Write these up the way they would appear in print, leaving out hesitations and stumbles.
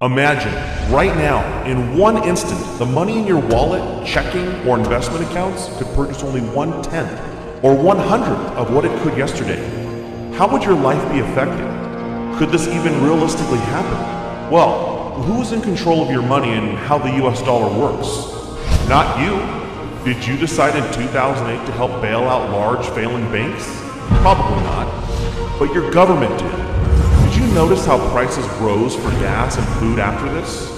Imagine, right now, in one instant, the money in your wallet, checking, or investment accounts could purchase only 1/10 or 1/100th of what it could yesterday. How would your life be affected? Could this even realistically happen? Well, who's in control of your money and how the US dollar works? Not you. Did you decide in 2008 to help bail out large failing banks? Probably not. But your government did. Did you notice how prices rose for gas and food after this?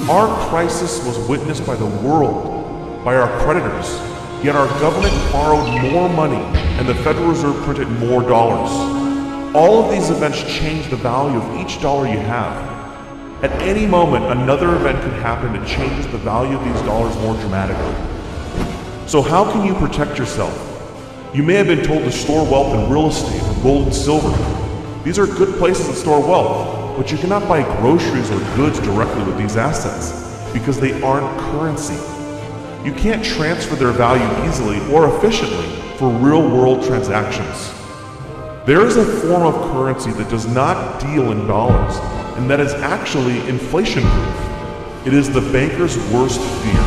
Our crisis was witnessed by the world, by our creditors, yet our government borrowed more money and the Federal Reserve printed more dollars. All of these events change the value of each dollar you have. At any moment, another event could happen that changes the value of these dollars more dramatically. So how can you protect yourself? You may have been told to store wealth in real estate or gold and silver. These are good places to store wealth, but you cannot buy groceries or goods directly with these assets because they aren't currency. You can't transfer their value easily or efficiently for real-world transactions. There is a form of currency that does not deal in dollars, and that is actually inflation-proof. It is the banker's worst fear.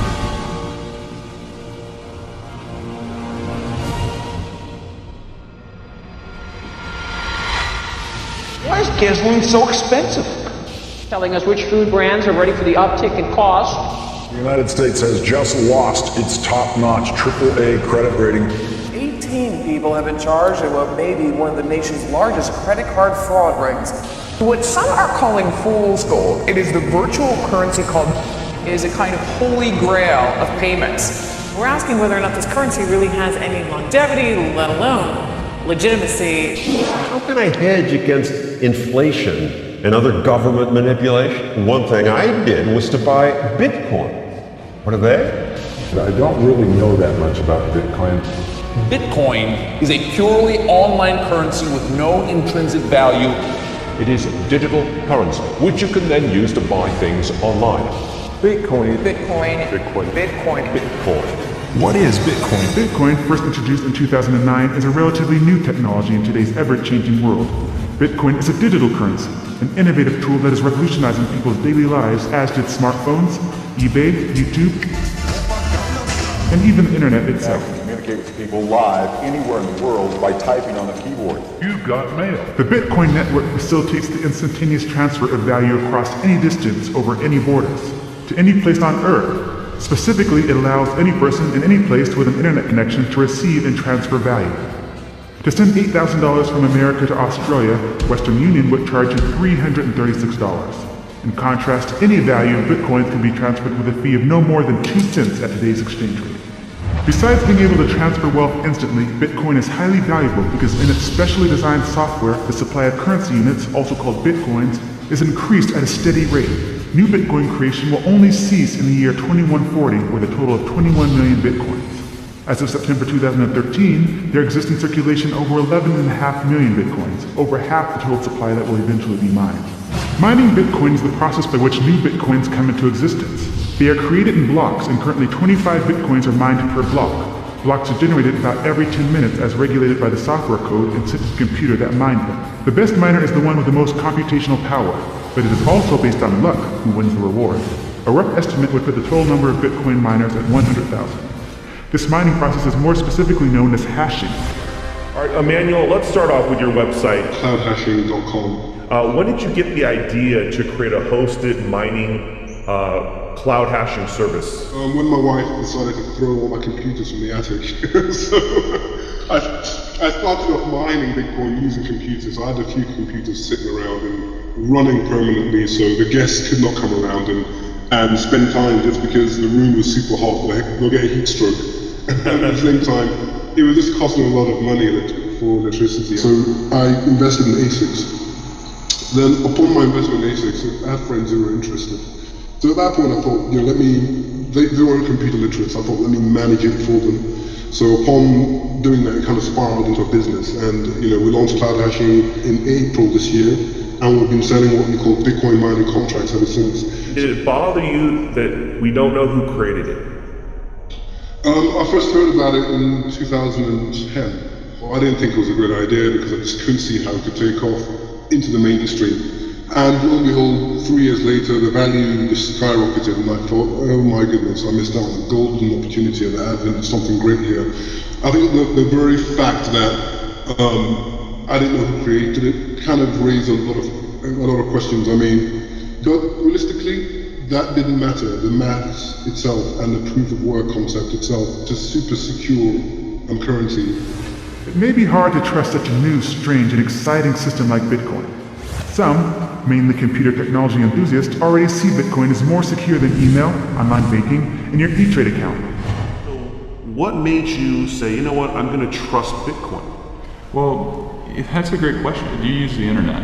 Why is gasoline so expensive? Telling us which food brands are ready for the uptick in cost. The United States has just lost its top-notch AAA credit rating. 18 people have been charged in what may be one of the nation's largest credit card fraud rings. What some are calling fool's gold, it is the virtual currency called is a kind of holy grail of payments. We're asking whether or not this currency really has any longevity, let alone legitimacy. How can I hedge against inflation and other government manipulation? One thing I did was to buy Bitcoin. What are they? I don't really know that much about Bitcoin. Bitcoin is a purely online currency with no intrinsic value. It is digital currency, which you can then use to buy things online. Bitcoin. What is Bitcoin? Bitcoin, first introduced in 2009, is a relatively new technology in today's ever-changing world. Bitcoin is a digital currency, an innovative tool that is revolutionizing people's daily lives, as did smartphones, eBay, YouTube, and even the internet itself. Communicate with people live anywhere in the world by typing on a keyboard. You got mail. The Bitcoin network facilitates the instantaneous transfer of value across any distance over any borders, to any place on Earth. Specifically, it allows any person in any place with an internet connection to receive and transfer value. To send $8,000 from America to Australia, Western Union would charge you $336. In contrast, any value of Bitcoin can be transferred with a fee of no more than 2 cents at today's exchange rate. Besides being able to transfer wealth instantly, Bitcoin is highly valuable because in its specially designed software, the supply of currency units, also called Bitcoins, is increased at a steady rate. New Bitcoin creation will only cease in the year 2140 with a total of 21 million Bitcoins. As of September 2013, there exists in circulation over 11.5 million Bitcoins, over half the total supply that will eventually be mined. Mining Bitcoin is the process by which new Bitcoins come into existence. They are created in blocks, and currently 25 Bitcoins are mined per block. Blocks are generated about every 10 minutes as regulated by the software code and sent to the computer that mined them. The best miner is the one with the most computational power, but it is also based on luck who wins the reward. A rough estimate would put the total number of Bitcoin miners at 100,000. This mining process is more specifically known as hashing. All right, Emmanuel, let's start off with your website. Cloudhashing.com. When did you get the idea to create a hosted mining cloud hashing service? When my wife decided to throw all my computers from the attic. So I started off mining Bitcoin using computers. I had a few computers sitting around and running permanently so the guests could not come around and spend time just because the room was super hot. They'll get a heat stroke. And at the same time, it was just costing a lot of money for electricity. So I invested in ASICs. Then upon my investment in ASICs, I had friends who were interested. So at that point I thought, they weren't computer literate, so I thought, let me manage it for them. So upon doing that, it kind of spiraled into a business. And we launched Cloud Hashing in April this year, and we've been selling what we call Bitcoin mining contracts ever since. Did it bother you that we don't know who created it? I first heard about it in 2010. Well, I didn't think it was a good idea because I just couldn't see how it could take off into the mainstream. And lo and behold, 3 years later, the value just skyrocketed, and I thought, oh my goodness, I missed out on a golden opportunity at the advent of something great here. I think the very fact that I didn't know who created it kind of raised a lot of questions. I mean, but realistically, that didn't matter. The maths itself and the proof of work concept itself, just super secure currency. It may be hard to trust such a new, strange, and exciting system like Bitcoin. Some, mainly computer technology enthusiasts, already see Bitcoin as more secure than email, online banking, and your E-Trade account. So what made you say, you know what, I'm going to trust Bitcoin? Well, that's a great question. Do you use the internet?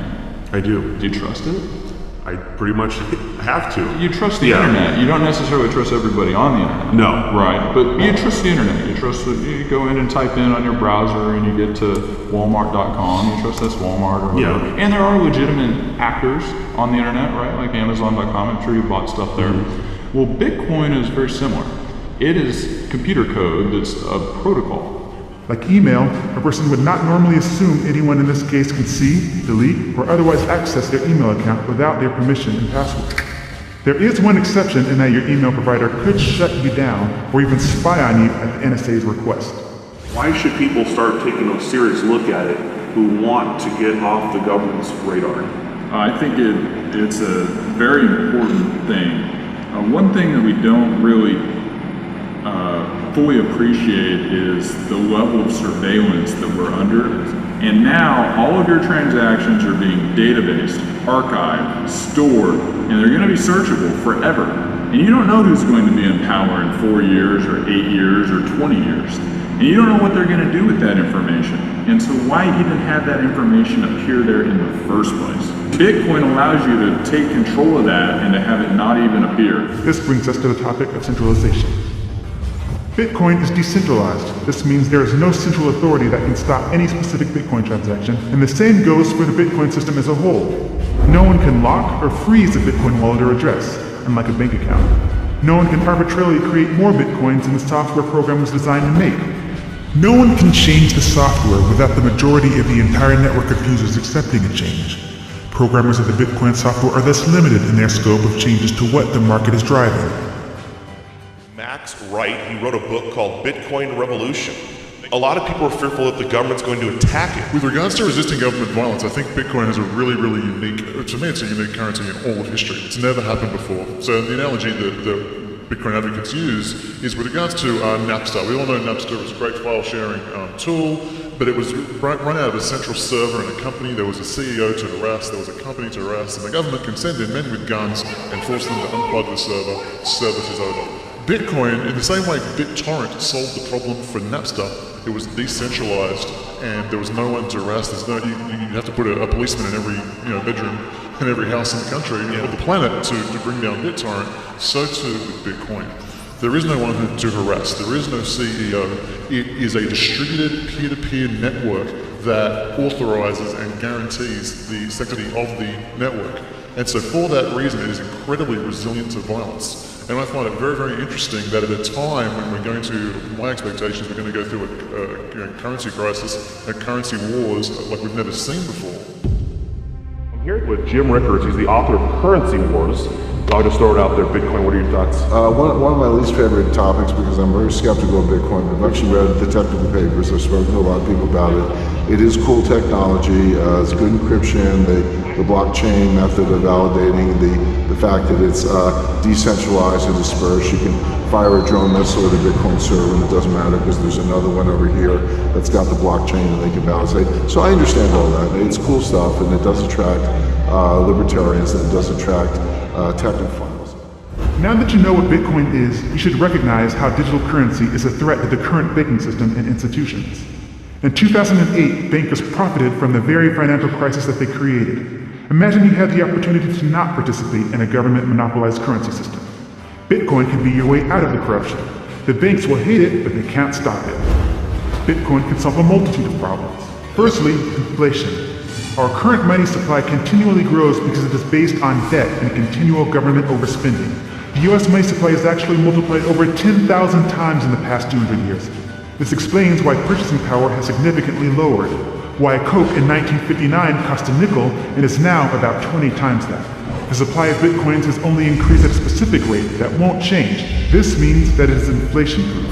I do. Do you trust it? I pretty much have to. You trust the internet. You don't necessarily trust everybody on the internet. No. Right, but you trust the internet. You trust that you go in and type in on your browser and you get to walmart.com. You trust that's Walmart or whatever. Yeah. And there are legitimate actors on the internet, right? Like Amazon.com. I'm sure you bought stuff there. Mm-hmm. Well, Bitcoin is very similar. It is computer code that's a protocol. Like email, a person would not normally assume anyone in this case can see, delete, or otherwise access their email account without their permission and password. There is one exception in that your email provider could shut you down or even spy on you at the NSA's request. Why should people start taking a serious look at it who want to get off the government's radar? I think it's a very important thing. One thing that we don't really fully appreciate is the level of surveillance that we're under. And now all of your transactions are being databased, archived, stored, and they're going to be searchable forever. And you don't know who's going to be in power in 4 years or 8 years or 20 years. And you don't know what they're going to do with that information. And so why even have that information appear there in the first place? Bitcoin allows you to take control of that and to have it not even appear. This brings us to the topic of centralization. Bitcoin is decentralized. This means there is no central authority that can stop any specific Bitcoin transaction, and the same goes for the Bitcoin system as a whole. No one can lock or freeze a Bitcoin wallet or address, unlike a bank account. No one can arbitrarily create more Bitcoins than the software program was designed to make. No one can change the software without the majority of the entire network of users accepting a change. Programmers of the Bitcoin software are thus limited in their scope of changes to what the market is driving. Max Wright, he wrote a book called Bitcoin Revolution. A lot of people are fearful that the government's going to attack it. With regards to resisting government violence, I think Bitcoin is a really, really unique, to me it's a unique currency in all of history. It's never happened before. So the analogy that Bitcoin advocates use is with regards to Napster. We all know Napster was a great file sharing tool, but it was run out of a central server in a company. There was a CEO to arrest, there was a company to arrest, and the government can send in men with guns and force them to unplug the server. Service is over. Bitcoin, in the same way BitTorrent solved the problem for Napster, it was decentralized and there was no one to arrest. There's no, you have to put a policeman in every bedroom in every house in the country or the planet to bring down BitTorrent. So too with Bitcoin. There is no one to harass. There is no CEO. It is a distributed peer-to-peer network that authorizes and guarantees the sanctity of the network. And so for that reason, it is incredibly resilient to violence. And I find it very, very interesting that at a time when we're going to, my expectations, we're going to go through a currency crisis, a currency wars like we've never seen before. I'm here with Jim Rickards. He's the author of Currency Wars. I'll just throw it out there. Bitcoin, what are your thoughts? One of my least favorite topics, because I'm very skeptical of Bitcoin. I've actually read the technical papers. I've spoken to a lot of people about it. It is cool technology. It's good encryption. The blockchain method of validating, the fact that it's decentralized and dispersed. You can fire a drone missile at a Bitcoin server and it doesn't matter because there's another one over here that's got the blockchain and they can validate. So I understand all that. It's cool stuff and it does attract libertarians and it does attract technophiles. Now that you know what Bitcoin is, you should recognize how digital currency is a threat to the current banking system and institutions. In 2008, bankers profited from the very financial crisis that they created. Imagine you had the opportunity to not participate in a government-monopolized currency system. Bitcoin can be your way out of the corruption. The banks will hate it, but they can't stop it. Bitcoin can solve a multitude of problems. Firstly, inflation. Our current money supply continually grows because it is based on debt and continual government overspending. The US money supply has actually multiplied over 10,000 times in the past 200 years. This explains why purchasing power has significantly lowered. why Coke in 1959 cost a nickel and is now about 20 times that. The supply of bitcoins has only increased at a specific rate that won't change. This means that it is inflation-proof.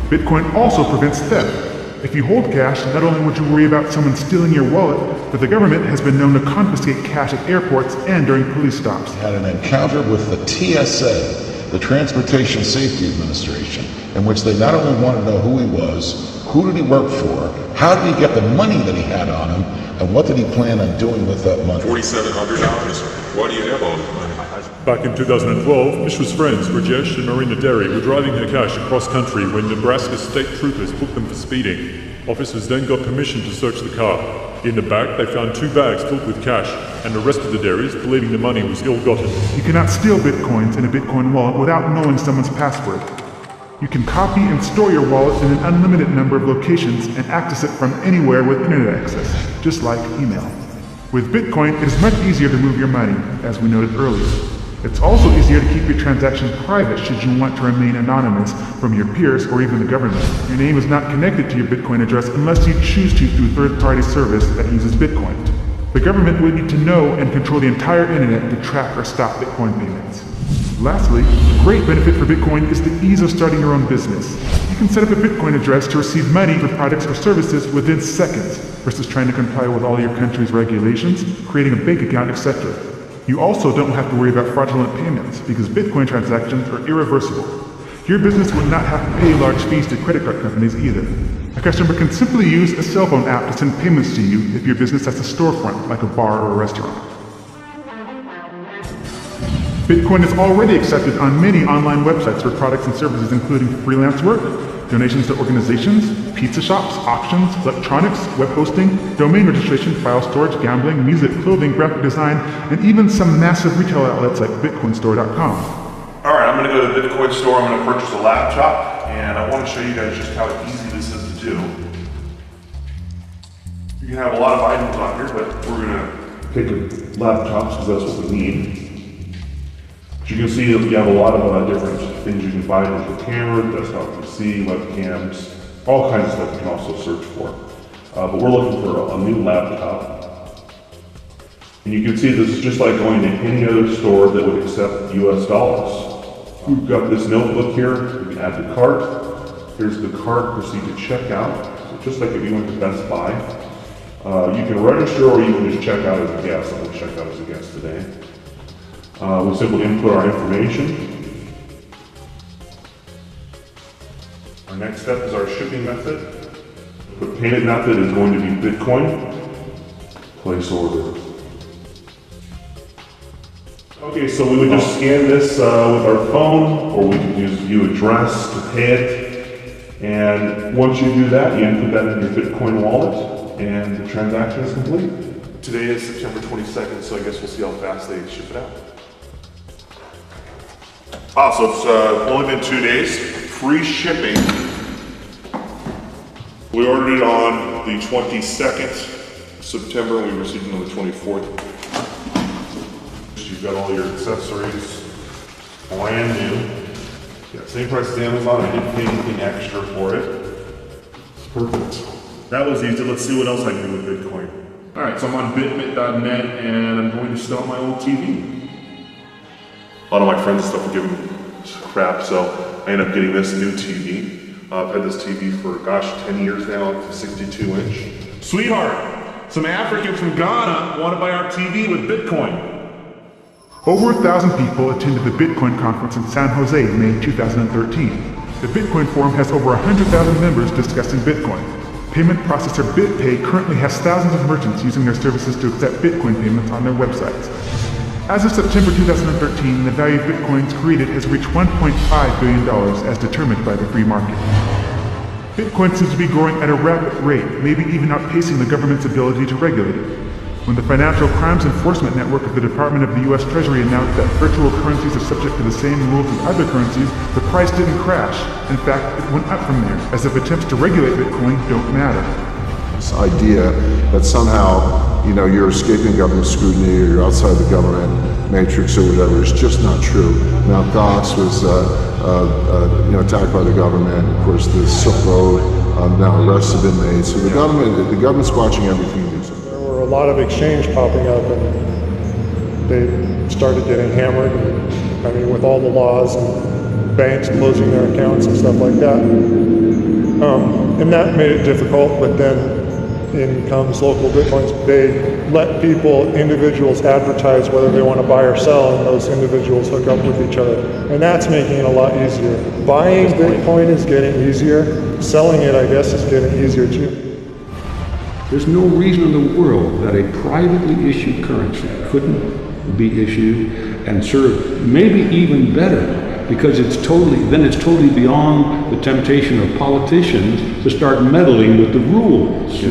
Bitcoin also prevents theft. If you hold cash, not only would you worry about someone stealing your wallet, but the government has been known to confiscate cash at airports and during police stops. Had an encounter with the TSA, the Transportation Safety Administration, in which they not only wanted to know who he was, who did he work for, how did he get the money that he had on him, and what did he plan on doing with that money? $4,700. Why do you have all this money? Back in 2012, Mishra's friends, Rajesh and Marina Derry, were driving their cash across country when Nebraska state troopers booked them for speeding. Officers then got permission to search the car. In the back, they found 2 bags filled with cash and arrested the Derrys, believing the money was ill-gotten. You cannot steal bitcoins in a Bitcoin wallet without knowing someone's password. You can copy and store your wallet in an unlimited number of locations and access it from anywhere with internet access, just like email. With Bitcoin, it is much easier to move your money, as we noted earlier. It's also easier to keep your transactions private should you want to remain anonymous from your peers or even the government. Your name is not connected to your Bitcoin address unless you choose to through third-party service that uses Bitcoin. The government would need to know and control the entire internet to track or stop Bitcoin payments. Lastly, a great benefit for Bitcoin is the ease of starting your own business. You can set up a Bitcoin address to receive money for products or services within seconds, versus trying to comply with all your country's regulations, creating a bank account, etc. You also don't have to worry about fraudulent payments, because Bitcoin transactions are irreversible. Your business would not have to pay large fees to credit card companies either. A customer can simply use a cell phone app to send payments to you if your business has a storefront, like a bar or a restaurant. Bitcoin is already accepted on many online websites for products and services including freelance work, donations to organizations, pizza shops, auctions, electronics, web hosting, domain registration, file storage, gambling, music, clothing, graphic design, and even some massive retail outlets like BitcoinStore.com. Alright, I'm going to go to the Bitcoin store, I'm going to purchase a laptop, and I want to show you guys just how easy this is to do. You can have a lot of items on here, but we're going to pick laptops because that's what we need. As you can see, you have a lot of different things you can buy. There's a camera, desktop PC, webcams, all kinds of stuff you can also search for. But we're looking for a new laptop. And you can see this is just like going to any other store that would accept US dollars. We've got this notebook here, we can add to cart. Here's the cart, proceed to checkout. So just like if you went to Best Buy. You can register or you can just check out as a guest. I'm going to check out as a guest today. We simply input our information. Our next step is our shipping method. The payment method is going to be Bitcoin. Place order. Okay, so we would just scan this with our phone, or we could use view address to pay it. And once you do that, you input that in your Bitcoin wallet, and the transaction is complete. Today is September 22nd, so I guess we'll see how fast they ship it out. So it's only been 2 days, free shipping. We ordered it on the 22nd of September and we received it on the 24th. You've got all your accessories, brand new. Yeah, same price as Amazon, I didn't pay anything extra for it. Perfect. That was easy, let's see what else I can do with Bitcoin. All right, so I'm on bitmit.net and I'm going to sell my old TV. A lot of my friends and stuff were giving me crap, so I ended up getting this new TV. I've had this TV for, 10 years now. It's a 62-inch. Sweetheart, some Africans from Ghana want to buy our TV with Bitcoin. Over 1,000 people attended the Bitcoin conference in San Jose in May 2013. The Bitcoin Forum has over 100,000 members discussing Bitcoin. Payment processor BitPay currently has thousands of merchants using their services to accept Bitcoin payments on their websites. As of September 2013, the value of Bitcoins created has reached $1.5 billion as determined by the free market. Bitcoin seems to be growing at a rapid rate, maybe even outpacing the government's ability to regulate it. When the Financial Crimes Enforcement Network of the Department of the U.S. Treasury announced that virtual currencies are subject to the same rules as other currencies, the price didn't crash. In fact, it went up from there, as if attempts to regulate Bitcoin don't matter. This idea that somehow, you're escaping government scrutiny or you're outside the government matrix or whatever is just not true. Mt. Gox was attacked by the government. Of course, the Silk Road now arrests have been made. So the government's watching everything you do. There were a lot of exchange popping up, and they started getting hammered. I mean, with all the laws and banks closing their accounts and stuff like that. And that made it difficult, but then in comes local Bitcoins. They let individuals advertise whether they want to buy or sell, and those individuals hook up with each other. And that's making it a lot easier. Buying Bitcoin is getting easier. Selling it, I guess, is getting easier too. There's no reason in the world that a privately issued currency couldn't be issued and serve maybe even better, because it's totally beyond the temptation of politicians to start meddling with the rules.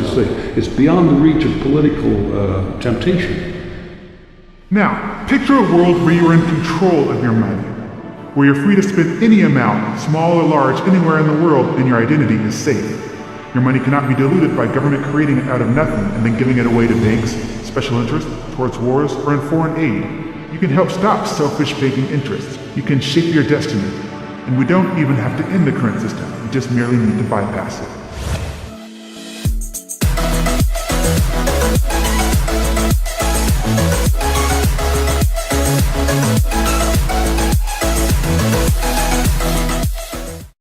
It's beyond the reach of political temptation. Now, picture a world where you are in control of your money, where you're free to spend any amount, small or large, anywhere in the world, and your identity is safe. Your money cannot be diluted by government creating it out of nothing and then giving it away to banks, special interests, towards wars, or in foreign aid. You can help stop selfish banking interests. You can shape your destiny. And we don't even have to end the current system. We just merely need to bypass it.